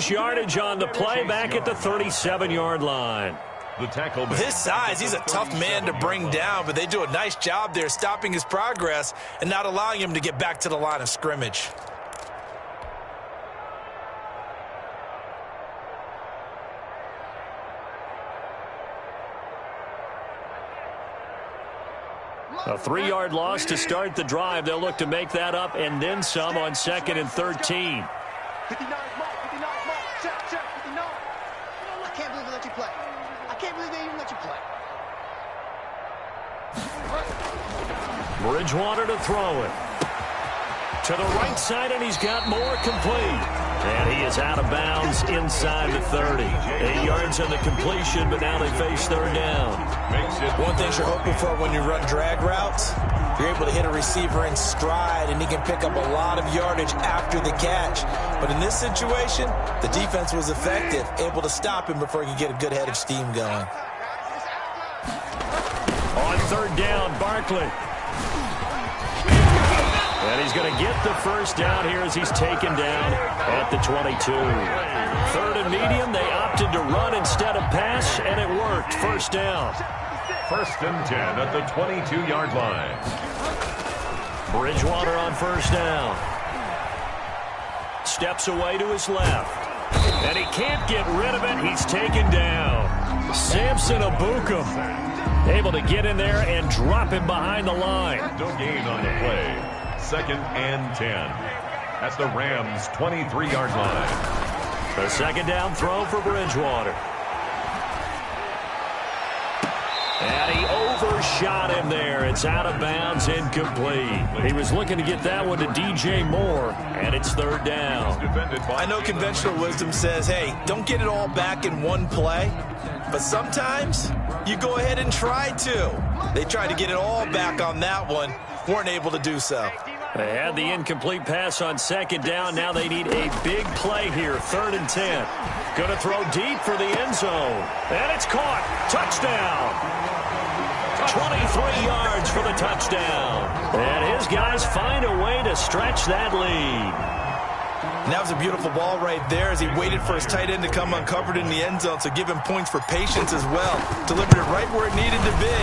first yardage on the play back at the 37-yard line. The tackle. With his size, he's a tough man to bring down, but they do a nice job there stopping his progress and not allowing him to get back to the line of scrimmage. A 3-yard loss to start the drive. They'll look to make that up and then some on 2nd and 13. 59, mark, 59, check, 59. I can't believe they let you play. I can't believe they even let you play. Bridgewater to throw it. To the right side, and he's got more complete. And he is out of bounds inside the 30. 8 yards on the completion, but now they face 3rd down. One thing you're hoping for when you run drag routes, you're able to hit a receiver in stride, and he can pick up a lot of yardage after the catch. But in this situation, the defense was effective, able to stop him before he could get a good head of steam going. On 3rd down, Barkley. And he's going to get the first down here as he's taken down at the 22. 3rd and medium, they opted to run instead of pass, and it worked. First down. 1st and 10 at the 22-yard line. Bridgewater on 1st down. Steps away to his left. And he can't get rid of it. He's taken down. Samson Abukum able to get in there and drop him behind the line. No gain on the play. 2nd and 10 at the Rams' 23-yard line. The 2nd down throw for Bridgewater. And he overshot him there. It's out of bounds, incomplete. He was looking to get that one to DJ Moore, and it's 3rd down. I know conventional wisdom says, hey, don't get it all back in one play. But sometimes you go ahead and try to. They tried to get it all back on that one. Weren't able to do so. They had the incomplete pass on 2nd down. Now they need a big play here. 3rd and 10. Going to throw deep for the end zone. And it's caught. Touchdown. 23 yards for the touchdown. And his guys find a way to stretch that lead. And that was a beautiful ball right there as he waited for his tight end to come uncovered in the end zone, so give him points for patience as well. Delivered it right where it needed to be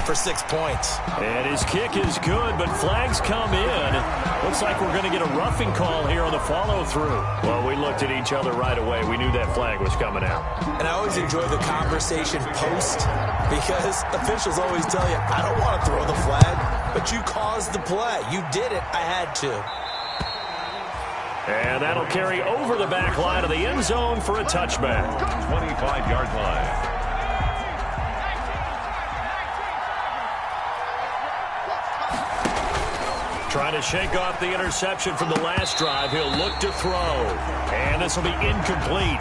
for 6 points. And his kick is good, but flags come in. Looks like we're going to get a roughing call here on the follow-through. Well, we looked at each other right away. We knew that flag was coming out. And I always enjoy the conversation post because officials always tell you, I don't want to throw the flag, but you caused the play. You did it. I had to. And that'll carry over the back line of the end zone for a touchback. 25-yard line. Trying to shake off the interception from the last drive. He'll look to throw. And this will be incomplete.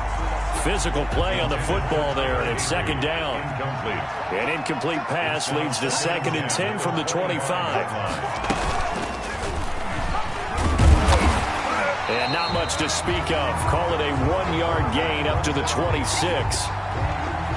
Physical play on the football there, and it's 2nd down. Incomplete. An incomplete pass leads to 2nd and 10 from the 25. And not much to speak of. Call it a 1-yard gain up to the 26.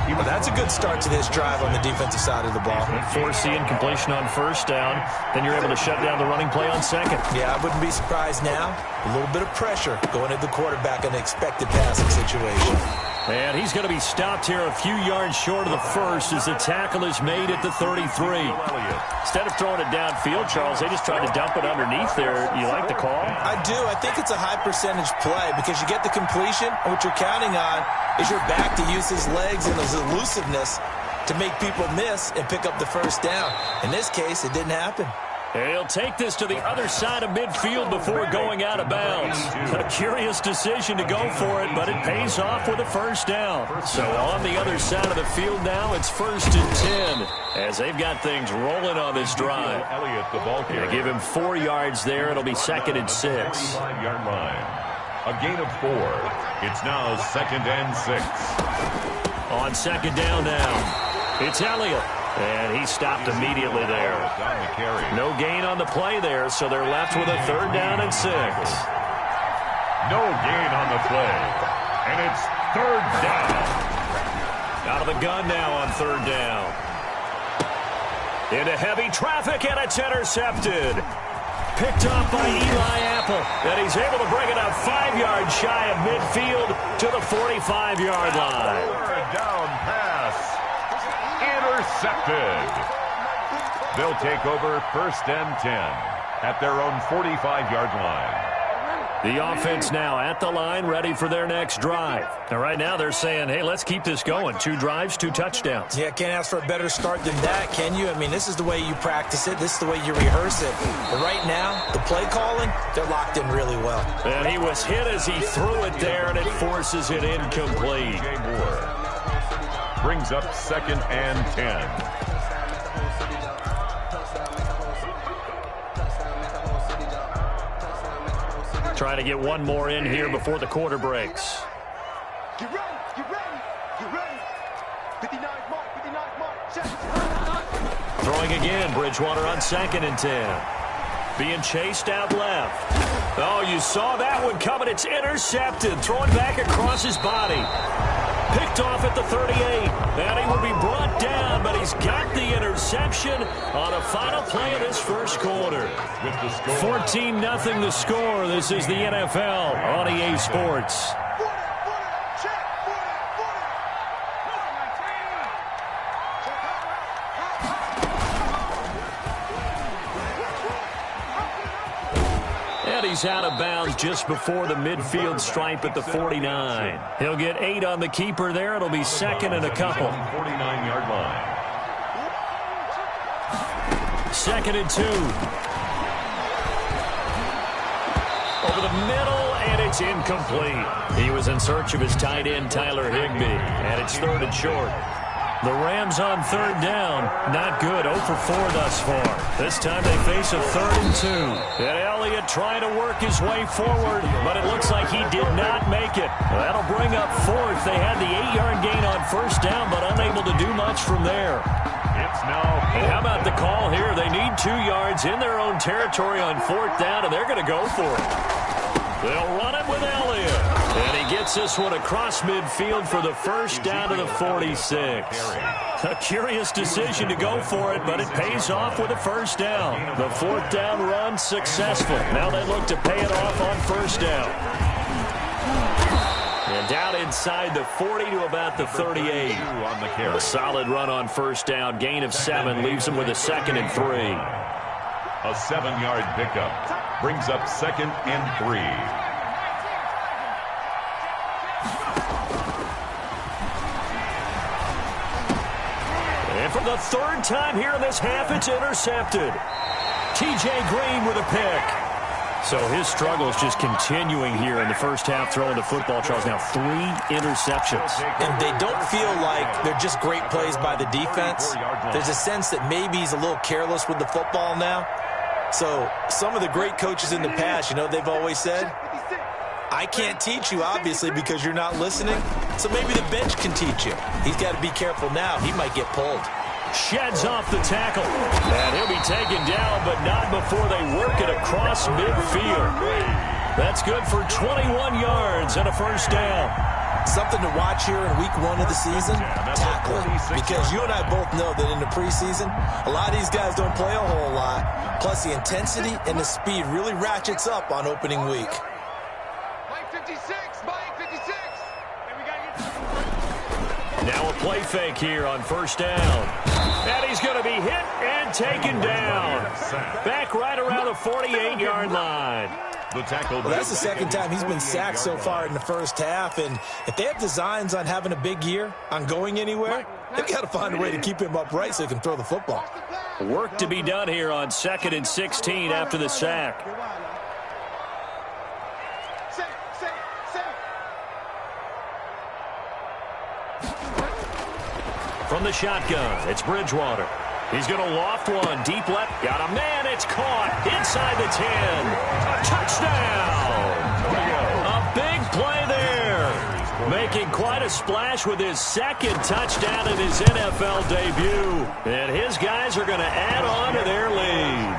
Well, that's a good start to this drive on the defensive side of the ball. Force the incompletion on 1st down. Then you're able to shut down the running play on 2nd. Yeah, I wouldn't be surprised now. A little bit of pressure going at the quarterback in an expected passing situation. And he's going to be stopped here a few yards short of the first as the tackle is made at the 33. Instead of throwing it downfield, Charles, they just tried to dump it underneath there. You like the call? I do. I think it's a high percentage play because you get the completion, and what you're counting on is your back to use his legs and his elusiveness to make people miss and pick up the first down. In this case, it didn't happen. And he'll take this to the other side of midfield before going out of bounds. A curious decision to go for it, but it pays off with a first down. So on the other side of the field now, it's 1st and 10 as they've got things rolling on this drive. They give him 4 yards there. It'll be 2nd and 6. 5-yard line. A gain of 4. It's now 2nd and 6. On 2nd down now, it's Elliott. And he stopped immediately there. No gain on the play there, so they're left with a 3rd down and 6. No gain on the play. And it's 3rd down. Out of the gun now on 3rd down. Into heavy traffic, and it's intercepted. Picked up by Eli couple, and he's able to bring it up 5 yards shy of midfield to the 45-yard line. Third down pass. Intercepted. They'll take over 1st and 10 at their own 45-yard line. The offense now at the line, ready for their next drive. Now, right now, they're saying, hey, let's keep this going. 2 drives, 2 touchdowns. Yeah, can't ask for a better start than that, can you? I mean, this is the way you practice it. This is the way you rehearse it. But right now, the play calling, they're locked in really well. And he was hit as he threw it there, and it forces it incomplete. J. Moore brings up 2nd and 10. Trying to get one more in here before the quarter breaks. Get ready, get ready, get ready. 59 mark, 59 mark, check. Throwing again, Bridgewater on 2nd and 10. Being chased out left. Oh, you saw that one coming. It's intercepted. Throwing back across his body. Picked off at the 38. And he will be brought down, but he's got the interception on a final play of this first quarter. 14-0 the score. This is the NFL on EA Sports. He's out of bounds just before the midfield stripe at the 49. He'll get 8 on the keeper there. It'll be 2nd and a couple. 49-yard line. 2nd and 2. Over the middle, and it's incomplete. He was in search of his tight end, Tyler Higbee, and it's 3rd and short. The Rams on 3rd down. Not good. 0 for 4 thus far. This time they face a 3rd and 2. And Elliott trying to work his way forward, but it looks like he did not make it. That'll bring up 4th. They had the 8-yard gain on 1st down, but unable to do much from there. It's now. And how about the call here? They need 2 yards in their own territory on 4th down, and they're going to go for it. They'll run it with Elliott. And he gets this one across midfield for the first down to the 46. A curious decision to go for it, but it pays off with a first down. The 4th down run successful. Now they look to pay it off on 1st down. And down inside the 40 to about the 38. A solid run on 1st down. Gain of 7 leaves them with a 2nd and 3. A 7-yard pickup brings up 2nd and 3. And for the 3rd time here in this half, it's intercepted. T.J. Green with a pick. So his struggle is just continuing here in the first half, throwing the football. Charles, now 3 interceptions. And they don't feel like they're just great plays by the defense. There's a sense that maybe he's a little careless with the football now. So some of the great coaches in the past, you know, they've always said, I can't teach you, obviously, because you're not listening. So maybe the bench can teach you. He's got to be careful now. He might get pulled. Sheds off the tackle. And he'll be taken down, but not before they work it across midfield. That's good for 21 yards and a first down. Something to watch here in week 1 of the season, tackling. Because you and I both know that in the preseason, a lot of these guys don't play a whole lot. Plus, the intensity and the speed really ratchets up on opening week. Mike 56, Mike 56. Now a play fake here on 1st down. And he's going to be hit and taken down. Back right around the 48-yard line. Well, that's the 2nd time he's been sacked so far in the first half. And if they have designs on having a big year, on going anywhere, they've got to find a way to keep him upright so he can throw the football. Work to be done here on 2nd and 16 after the sack. From the shotgun, it's Bridgewater. He's going to loft one, deep left. Got a man, it's caught inside the 10. A touchdown! A big play there. Making quite a splash with his 2nd touchdown in his NFL debut. And his guys are going to add on to their lead.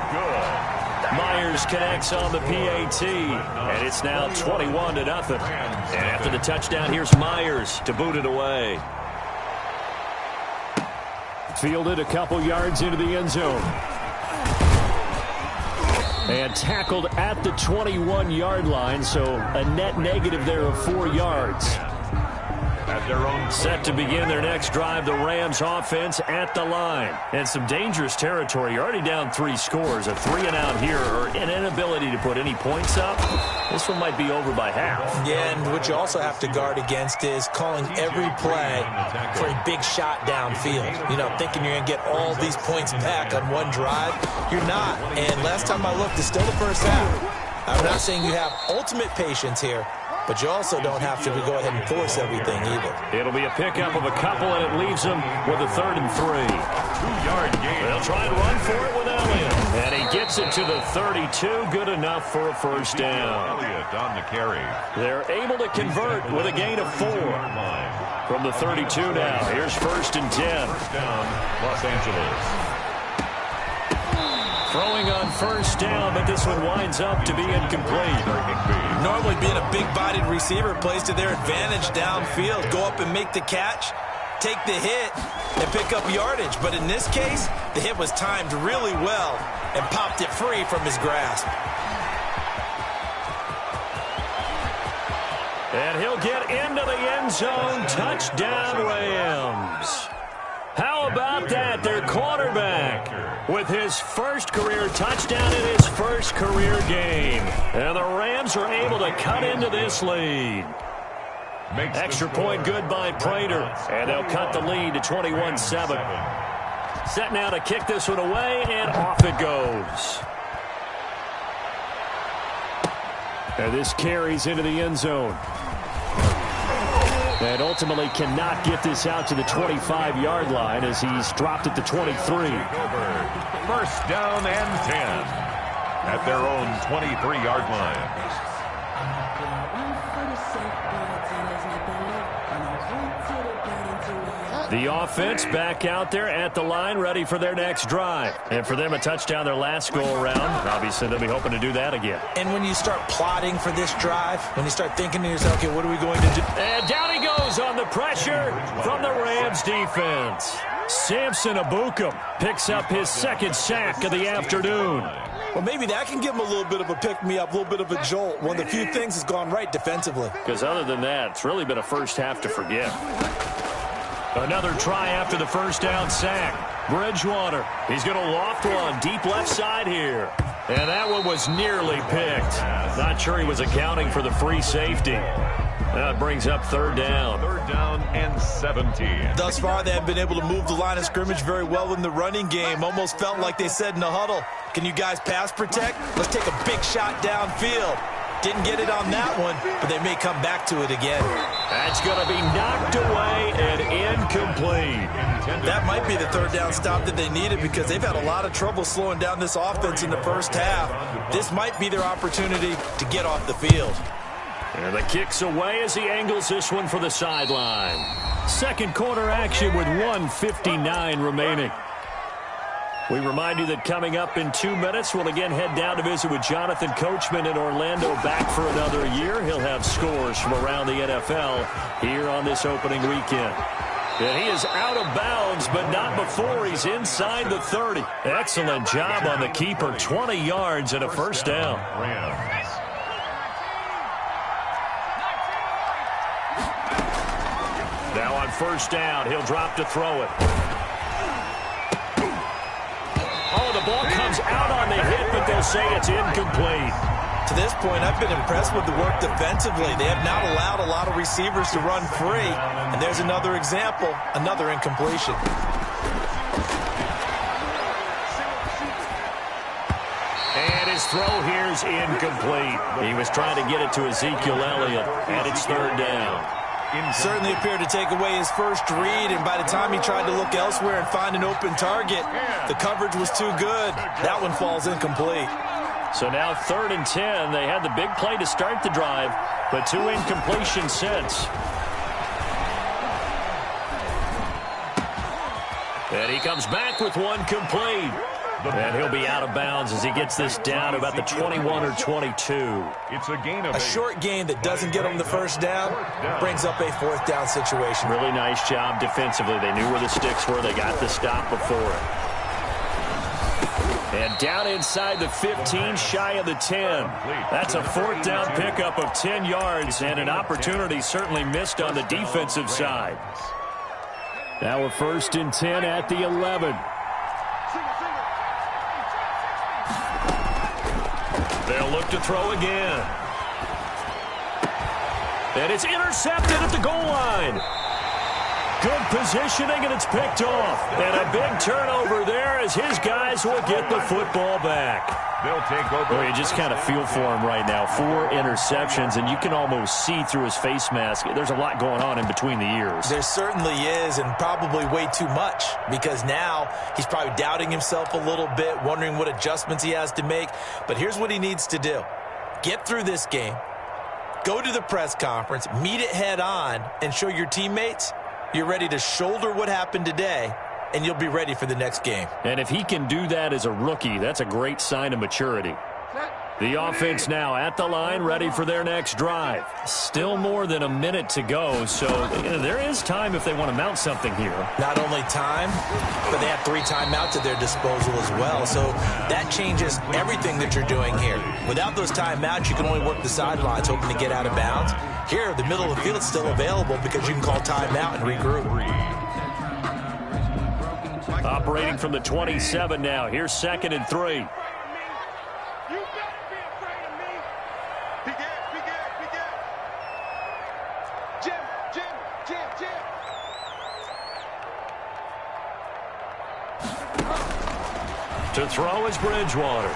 Myers connects on the PAT, and it's now 21-0. And after the touchdown, here's Myers to boot it away. Fielded a couple yards into the end zone. And tackled at the 21-yard line, so a net negative there of 4 yards. At their own set to begin their next drive, the Rams offense at the line. And some dangerous territory. You're already down 3 scores. A 3-and-out here, or an inability to put any points up. This one might be over by half. Yeah, and what you also have to guard against is calling every play for a big shot downfield. You know, thinking you're going to get all these points back on one drive. You're not. And last time I looked, it's still the first half. I'm not saying you have ultimate patience here, but you also don't have to go ahead and force everything either. It'll be a pickup of a couple, and it leaves them with a 3rd and 3. 2-yard gain. They'll try and run for it with Elliott. And he gets it to the 32. Good enough for a first down. Elliott on the carry. They're able to convert with a gain of 4. From the 32 now. Here's 1st and 10. First down, Los Angeles. Throwing on 1st down, but this one winds up to be incomplete. Normally being a big-bodied receiver plays to their advantage downfield. Go up and make the catch, take the hit, and pick up yardage. But in this case, the hit was timed really well and popped it free from his grasp. And he'll get into the end zone. Touchdown, Rams. How about that? Their quarterback with his first career touchdown in his first career game. And the Rams are able to cut into this lead. Extra point good by Prater. And they'll cut the lead to 21-7. Set now to kick this one away, and off it goes. And this carries into the end zone. And ultimately cannot get this out to the 25-yard line as he's dropped at the 23. First down and 10 at their own 23-yard line. The offense back out there at the line, ready for their next drive. And for them, a touchdown their last go-around. Obviously, they'll be hoping to do that again. And when you start plotting for this drive, when you start thinking to yourself, okay, what are we going to do? And down he goes on the pressure from the Rams defense. Samson Abukum picks up his 2nd sack of the afternoon. Well, maybe that can give him a little bit of a pick-me-up, a little bit of a jolt. One of the few things has gone right defensively. Because other than that, it's really been a first half to forget. Another try after the first down sack. Bridgewater, he's going to loft one deep left side here. And that one was nearly picked. Not sure he was accounting for the free safety. That brings up 3rd down. 3rd down and 17. Thus far, they have been able to move the line of scrimmage very well in the running game. Almost felt like they said in the huddle, can you guys pass protect? Let's take a big shot downfield. Didn't get it on that one, but they may come back to it again. That's going to be knocked away and incomplete. That might be the 3rd down stop that they needed because they've had a lot of trouble slowing down this offense in the first half. This might be their opportunity to get off the field. And the kick's away as he angles this one for the sideline. Second quarter action with 1:59 remaining. We remind you that coming up in 2 minutes, we'll again head down to visit with Jonathan Coachman in Orlando, back for another year. He'll have scores from around the NFL here on this opening weekend. And he is out of bounds, but not before he's inside the 30. Excellent job on the keeper. 20 yards and a first down. Now on first down, he'll drop to throw it. Oh, the ball comes out on the hit, but they'll say it's incomplete. To this point, I've been impressed with the work defensively. They have not allowed a lot of receivers to run free. And there's another example, another incompletion. And his throw here's incomplete. He was trying to get it to Ezekiel Elliott, and it's 3rd down. Certainly appeared to take away his first read, and by the time he tried to look elsewhere and find an open target, the coverage was too good. That one falls incomplete. So now 3rd and 10. They had the big play to start the drive, but 2 incompletions since. And he comes back with one complete. And he'll be out of bounds as he gets this down to about the 21 or 22. It's a gain of a short gain that doesn't get him the first down, brings up a 4th down situation. Really nice job defensively. They knew where the sticks were. They got the stop before it. And down inside the 15, shy of the 10. That's a fourth down pickup of 10 yards and an opportunity certainly missed on the defensive side. Now a 1st and 10 at the 11. They'll look to throw again. And it's intercepted at the goal line. Good positioning, and it's picked off. And a big turnover there as his guys will get the football back. They'll take over. Well, you just kind of feel for him right now. 4 interceptions, and you can almost see through his face mask. There's a lot going on in between the ears. There certainly is, and probably way too much, because now he's probably doubting himself a little bit, wondering what adjustments he has to make. But here's what he needs to do. Get through this game, go to the press conference, meet it head on, and show your teammates you're ready to shoulder what happened today, and you'll be ready for the next game. And if he can do that as a rookie, that's a great sign of maturity. The offense now at the line, ready for their next drive. Still more than a minute to go, so there is time if they want to mount something here. Not only time, but they have 3 timeouts at their disposal as well, so that changes everything that you're doing here. Without those timeouts, you can only work the sidelines, hoping to get out of bounds. Here, the middle of the field is still available because you can call timeout and regroup. Operating from the 27 now. Here's 2nd and 3. To throw is Bridgewater.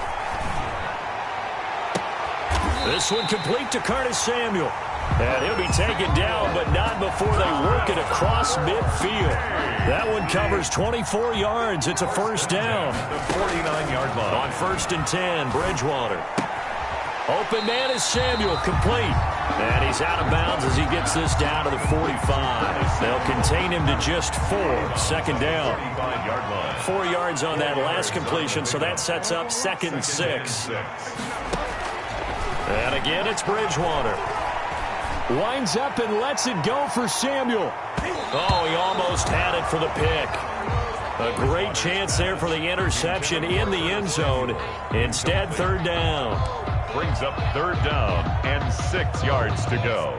This one complete to Curtis Samuel. And he'll be taken down, but not before they work it across midfield. That one covers 24 yards. It's a 1st down. The 49-yard line. On 1st and 10, Bridgewater. Open man is Samuel, complete. And he's out of bounds as he gets this down to the 45. They'll contain him to just 4. 2nd down. 4 yards on that last completion, so that sets up 2nd and 6. And again, it's Bridgewater. Winds up and lets it go for Samuel. Oh, he almost had it for the pick. A great chance there for the interception in the end zone. Instead, 3rd down. Brings up 3rd down and 6 yards to go.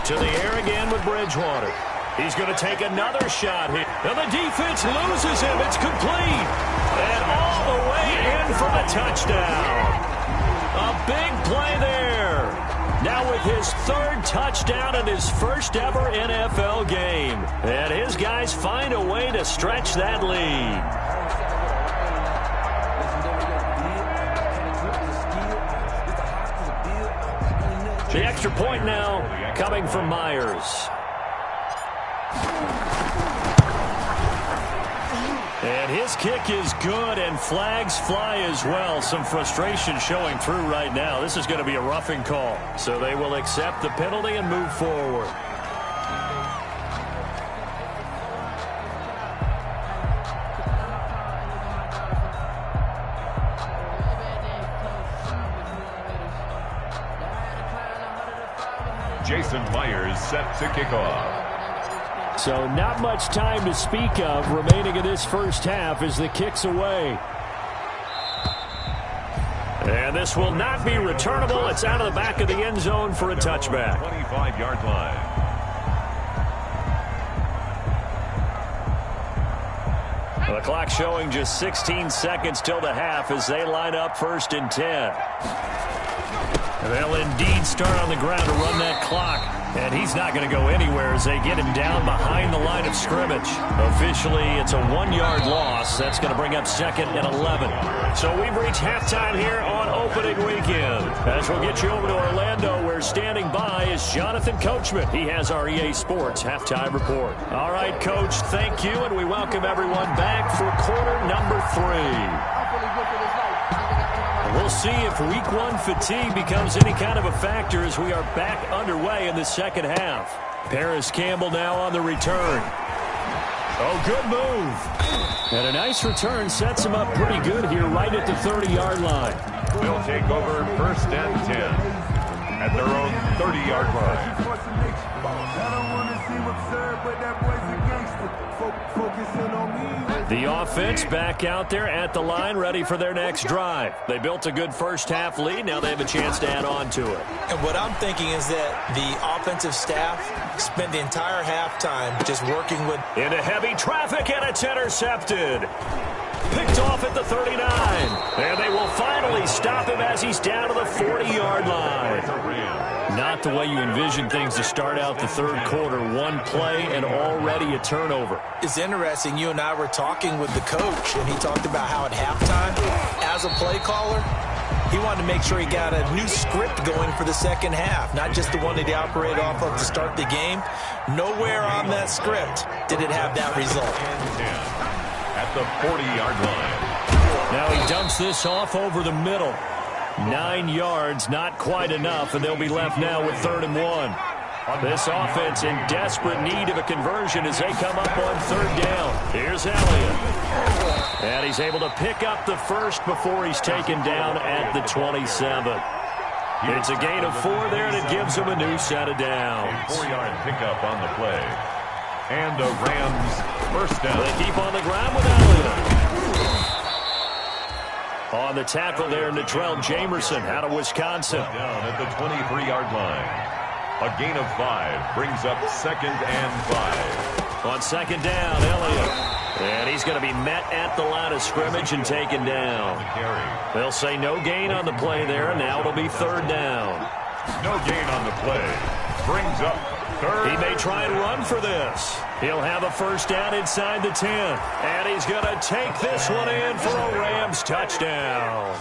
To the air again with Bridgewater. He's going to take another shot here. And the defense loses him. It's complete. And all the way in for the touchdown. A big play there. Now with his 3rd touchdown in his 1st ever NFL game. And his guys find a way to stretch that lead. The extra point now coming from Myers. And his kick is good, and flags fly as well. Some frustration showing through right now. This is going to be a roughing call. So they will accept the penalty and move forward. Jason Myers set to kick off. So not much time to speak of remaining in this 1st half as the kick's away. And this will not be returnable. It's out of the back of the end zone for a touchback. 25-yard line. The clock showing just 16 seconds till the half as they line up 1st and 10. They'll indeed start on the ground to run that clock. And he's not going to go anywhere as they get him down behind the line of scrimmage. Officially, it's a 1-yard loss. That's going to bring up 2nd and 11. So we've reached halftime here on opening weekend. As we'll get you over to Orlando, where standing by is Jonathan Coachman. He has our EA Sports halftime report. All right, Coach, thank you, and we welcome everyone back for quarter number 3. We'll see if week 1 fatigue becomes any kind of a factor as we are back underway in the 2nd half. Paris Campbell now on the return. Oh, good move. And a nice return sets him up pretty good here right at the 30-yard line. They'll take over 1st and 10 at their own 30-yard line. The offense back out there at the line, ready for their next drive. They built a good first-half lead. Now they have a chance to add on to it. And what I'm thinking is that the offensive staff spent the entire halftime just working with... Into heavy traffic, and it's intercepted. Picked off at the 39. And they will finally stop him as he's down to the 40-yard line. Not the way you envision things to start out the third quarter. One play and already a turnover. It's interesting. You and I were talking with the coach, and he talked about how at halftime, as a play caller, he wanted to make sure he got a new script going for the second half, not just the one that he operated off of to start the game. Nowhere on that script did it have that result. At the 40-yard line. Now he dumps this off over the middle. 9 yards, not quite enough, and they'll be left now with 3rd and 1. This offense in desperate need of a conversion as they come up on 3rd down. Here's Elliott. And he's able to pick up the first before he's taken down at the 27. It's a gain of 4 there, and it gives him a new set of downs. 4-yard pickup on the play. And a Rams 1st down. They keep on the ground with Elliott. On the tackle there, Natrell Jamerson out of Wisconsin. Down at the 23-yard line. A gain of 5 brings up 2nd and 5. On 2nd down, Elliott. And he's going to be met at the line of scrimmage and taken down. They'll say no gain on the play there, and now it'll be 3rd down. No gain on the play. Brings up 3rd. He may try and run for this. He'll have a 1st down inside the 10. And he's going to take this one in for a Rams touchdown.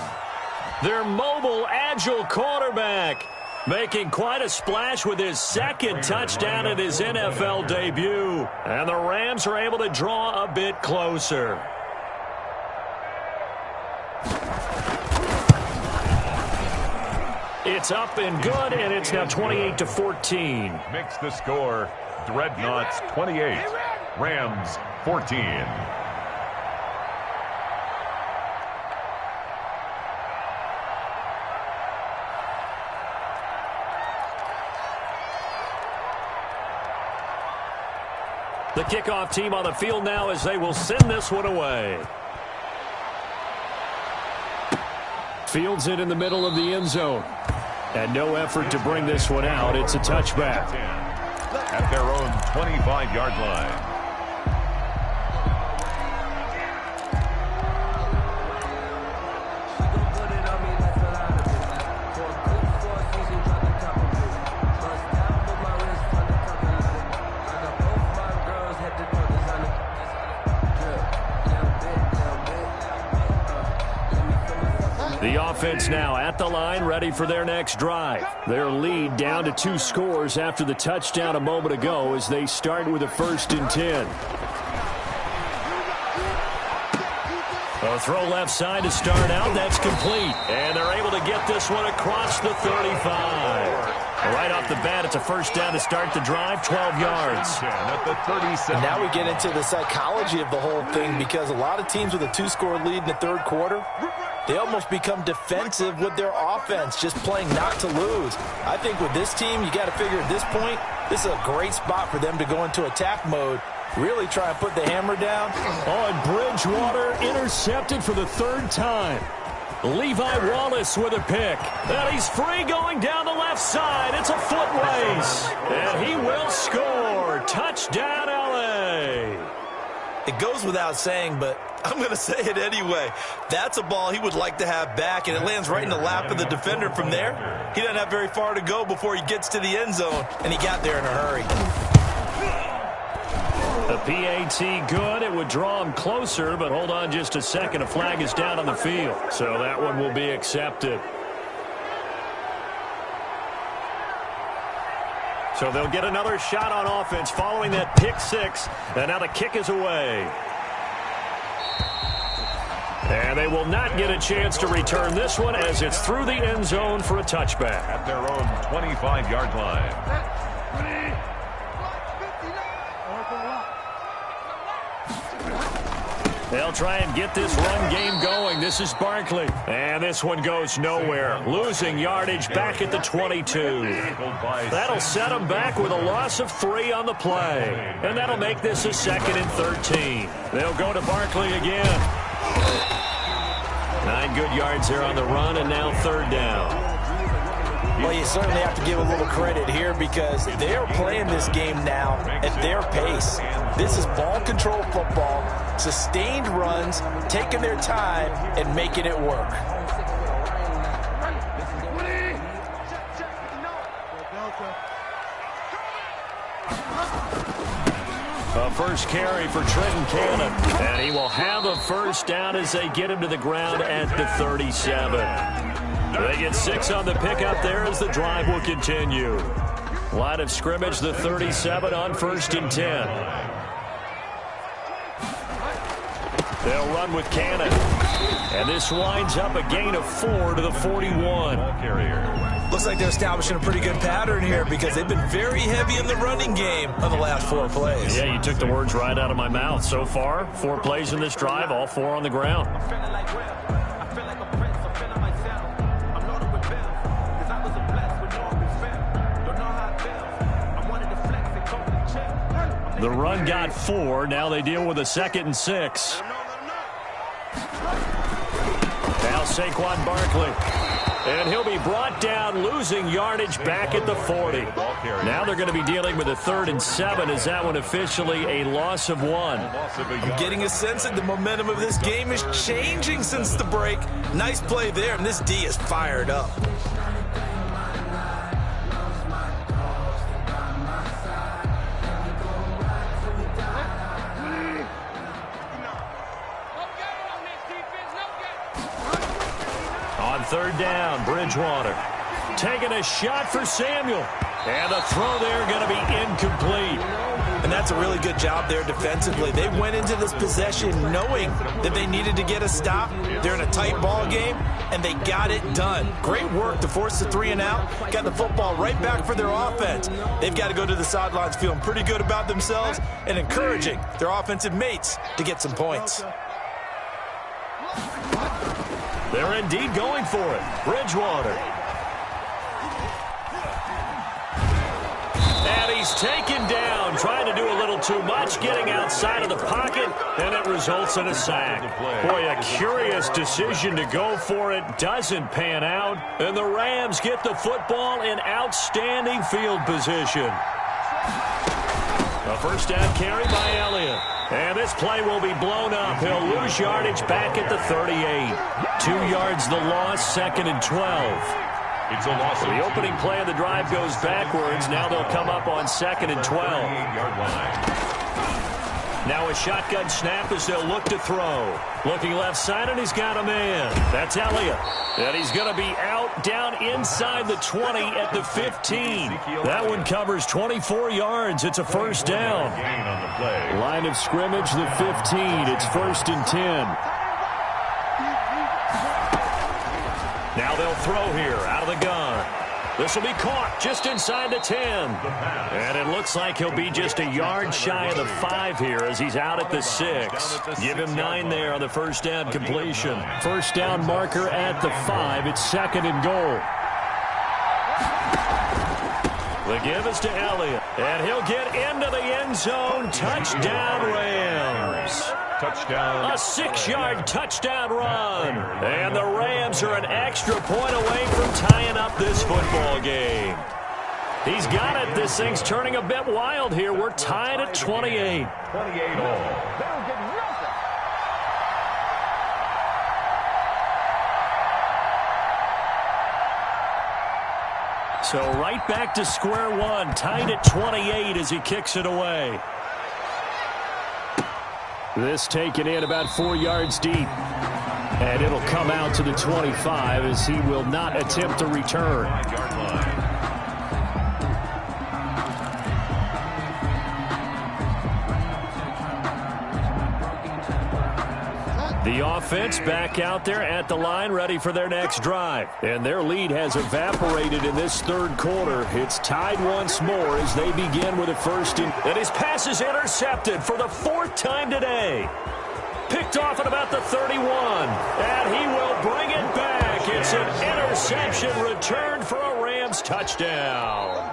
Their mobile, agile quarterback making quite a splash with his 2nd touchdown at his NFL debut. And the Rams are able to draw a bit closer. It's up and good, and it's now 28-14. Makes the score Dreadnoughts 28, Rams 14. The kickoff team on the field now as they will send this one away. Fields it in the middle of the end zone. And no effort to bring this one out. It's a touchback. At their own 25-yard line. The offense now at the line, ready for their next drive. Their lead down to 2 scores after the touchdown a moment ago as they start with a 1st and 10. A throw left side to start out. That's complete. And they're able to get this one across the 35. Right off the bat, it's a 1st down to start the drive, 12 yards. At the 37. And now we get into the psychology of the whole thing, because a lot of teams with a 2-score lead in the 3rd quarter, they almost become defensive with their offense, just playing not to lose. I think with this team, you got to figure at this point, this is a great spot for them to go into attack mode, really try and put the hammer down. On Bridgewater, intercepted for the 3rd time. Levi Wallace with a pick. And he's free going down the left side. It's a foot race. And he will score. Touchdown, LA. It goes without saying, but I'm going to say it anyway. That's a ball he would like to have back, and it lands right in the lap of the defender from there. He doesn't have very far to go before he gets to the end zone, and he got there in a hurry. The PAT good. It would draw him closer, but hold on just a second. A flag is down on the field, so that one will be accepted. So they'll get another shot on offense following that pick 6, and now the kick is away. And they will not get a chance to return this one as it's through the end zone for a touchback. At their own 25-yard line. They'll try and get this run game going. This is Barkley. And this one goes nowhere. Losing yardage back at the 22. That'll set them back with a loss of 3 on the play. And that'll make this a 2nd and 13. They'll go to Barkley again. 9 good yards there on the run, and now 3rd down. Well, you certainly have to give a little credit here because they're playing this game now at their pace. This is ball control football, sustained runs, taking their time and making it work. A first carry for Trenton Cannon, and he will have a first down as they get him to the ground at the 37. They get 6 on the pickup there as the drive will continue. Line of scrimmage, the 37 on 1st and 10. They'll run with Cannon. And this winds up a gain of 4 to the 41. Looks like they're establishing a pretty good pattern here because they've been very heavy in the running game on the last 4 plays. Yeah, you took the words right out of my mouth. So far, 4 plays in this drive, all 4 on the ground. The run got 4. Now they deal with a 2nd and 6. Now Saquon Barkley. And he'll be brought down, losing yardage back at the 40. Now they're going to be dealing with a 3rd and 7. Is that one officially a loss of 1? I'm getting a sense that the momentum of this game is changing since the break. Nice play there, and this D is fired up. On 3rd down, Bridgewater taking a shot for Samuel. And the throw there going to be incomplete. And that's a really good job there defensively. They went into this possession knowing that they needed to get a stop. They're in a tight ball game, and they got it done. Great work to force the 3 and out. Got the football right back for their offense. They've got to go to the sidelines feeling pretty good about themselves and encouraging their offensive mates to get some points. They're indeed going for it. Bridgewater. And he's taken down, trying to do a little too much, getting outside of the pocket, and it results in a sack. Boy, a curious decision to go for it. Doesn't pan out, and the Rams get the football in outstanding field position. A first down carry by Elliott. And this play will be blown up. He'll lose yardage back at the 38. 2 yards the loss, 2nd and 12. It's a loss. The opening play of the drive goes backwards. Now they'll come up on 2nd and 12. Now a shotgun snap as they'll look to throw. Looking left side, and he's got a man. That's Elliott. And he's going to be out down inside the 20 at the 15. That one covers 24 yards. It's a first down. Line of scrimmage, the 15. It's 1st and 10. Now they'll throw here out of the gun. This will be caught just inside the 10. And it looks like he'll be just a yard shy of the 5 here as he's out at the 6. Give him 9 there on the first down completion. First down marker at the 5. It's 2nd and goal. The give is to Elliott. And he'll get into the end zone. Touchdown, Rams. Touchdown. A 6-yard touchdown run. And the Rams are an extra point away from tying up this football game. He's got it. This thing's turning a bit wild here. We're tied at 28. 28 all. So right back to square one. Tied at 28 as he kicks it away. This taken in about 4 yards deep. And it'll come out to the 25 as he will not attempt to return. The offense back out there at the line, ready for their next drive. And their lead has evaporated in this 3rd quarter. It's tied once more as they begin with a 1st and his pass is intercepted for the 4th time today. Picked Picked off at about the 31. And he will bring it back. It's an interception returned for a Rams touchdown.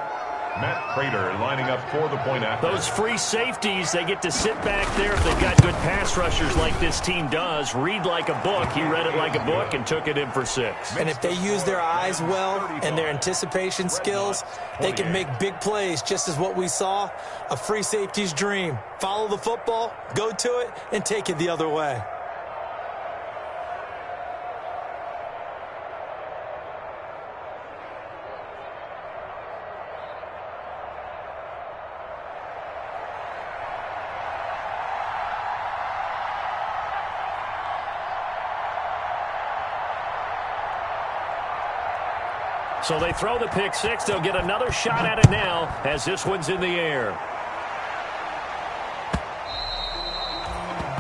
Matt Prater lining up for the point after. Those free safeties, they get to sit back there if they've got good pass rushers like this team does. Read like a book. He read it like a book and took it in for 6. And if they use their eyes well and their anticipation skills, they can make big plays, just as what we saw, a free safety's dream. Follow the football, go to it, and take it the other way. So they throw the pick 6. They'll get another shot at it now as this one's in the air.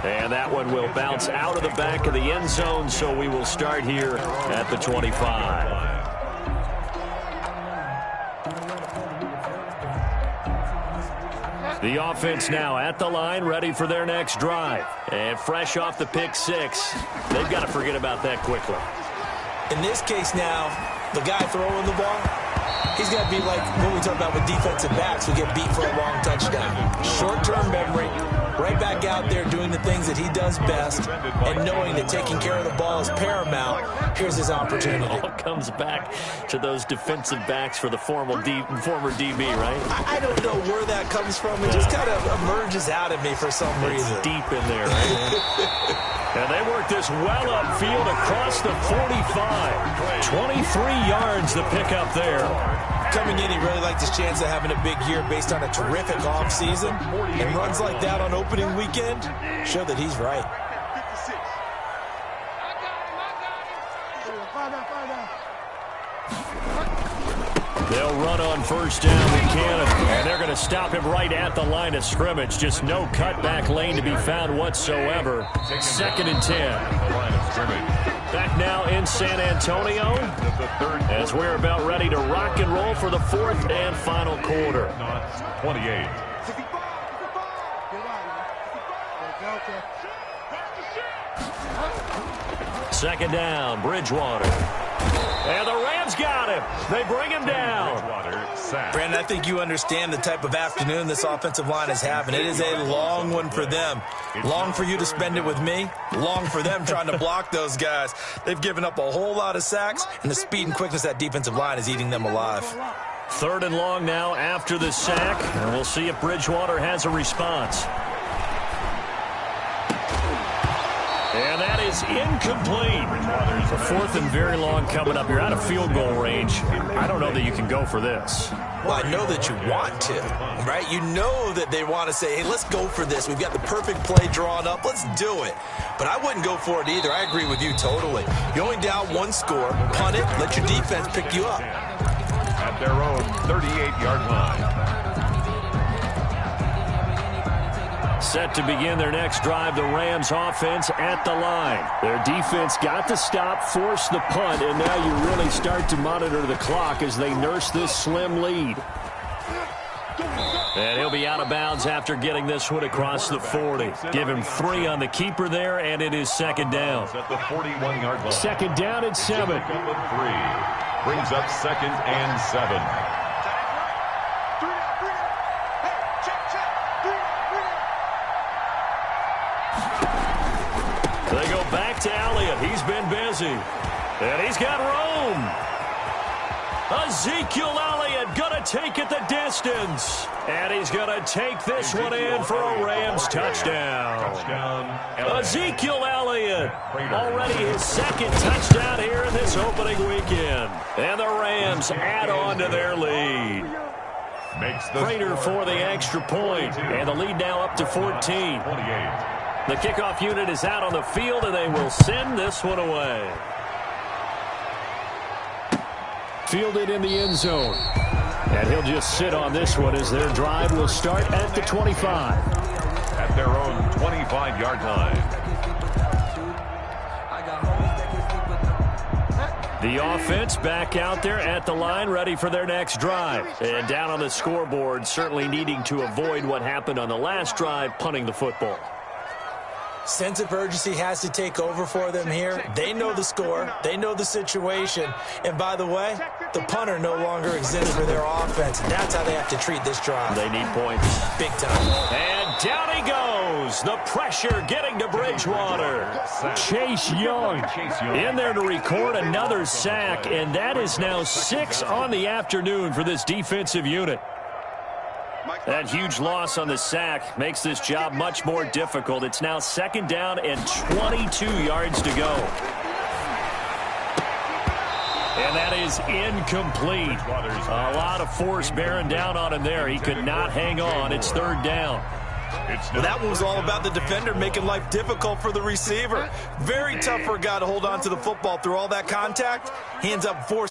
And that one will bounce out of the back of the end zone, so we will start here at the 25. The offense now at the line, ready for their next drive. And fresh off the pick 6, they've got to forget about that quickly. In this case now, the guy throwing the ball, he's got to be like when we talk about with defensive backs who get beat for a long touchdown. Short-term memory, right back out there doing the things that he does best, and knowing that taking care of the ball is paramount. Here's his opportunity. It all comes back to those defensive backs for the former DB, right? I don't know where that comes from. It just kind of emerges out of me for some reason. It's deep in there, right? And they work this well upfield across the 45. 23 yards the pickup there. Coming in, he really liked his chance of having a big year based on a terrific offseason. And runs like that on opening weekend show that he's right. They'll run on first down with Cannon, and they're going to stop him right at the line of scrimmage. Just no cutback lane to be found whatsoever. 2nd and 10. Back now in San Antonio as we're about ready to rock and roll for the 4th and final quarter. 28. Second down, Bridgewater. And the Rams got him. They bring him down. Brandon, I think you understand the type of afternoon this offensive line is having. It is a long one for them. Long for you to spend it with me. Long for them trying to block those guys. They've given up a whole lot of sacks, and the speed and quickness of that defensive line is eating them alive. 3rd and long now after the sack, and we'll see if Bridgewater has a response. And that is incomplete. The 4th and very long coming up. You're out of field goal range. I don't know that you can go for this. Well, I know that you want to, right? You know that they want to say, hey, let's go for this. We've got the perfect play drawn up. Let's do it. But I wouldn't go for it either. I agree with you totally. You're only down 1 score. Punt it. Let your defense pick you up. At their own 38-yard line. Set to begin their next drive, the Rams offense at the line. Their defense got to stop, force the punt, and now you really start to monitor the clock as they nurse this slim lead. And he'll be out of bounds after getting this one across the 40. Give him 3 on the keeper there, and it is 2nd down. At the 41-yard line. 2nd down and 7. 3 brings up 2nd and 7. They go back to Elliott. He's been busy. And he's got room. Ezekiel Elliott going to take it the distance. And he's going to take this one in for a Rams touchdown. Ezekiel Elliott, already his 2nd touchdown here in this opening weekend. And the Rams add on to their lead. Prater for the extra point. And the lead now up to 14. The kickoff unit is out on the field, and they will send this one away. Fielded in the end zone. And he'll just sit on this one as their drive will start at the 25. At their own 25-yard line. The offense back out there at the line, ready for their next drive. And down on the scoreboard, certainly needing to avoid what happened on the last drive, punting the football. Sense of urgency has to take over for them here. They know the score. They know the situation. And by the way, the punter no longer exists for their offense. That's how they have to treat this drive. They need points. Big time. And down he goes. The pressure getting to Bridgewater. Chase Young in there to record another sack, and that is now 6 on the afternoon for this defensive unit. That huge loss on the sack makes this job much more difficult. It's now 2nd down and 22 yards to go. And that is incomplete. A lot of force bearing down on him there. He could not hang on. It's 3rd down. Well, that one was all about the defender making life difficult for the receiver. Very tough for a guy to hold on to the football through all that contact. Hands up, force.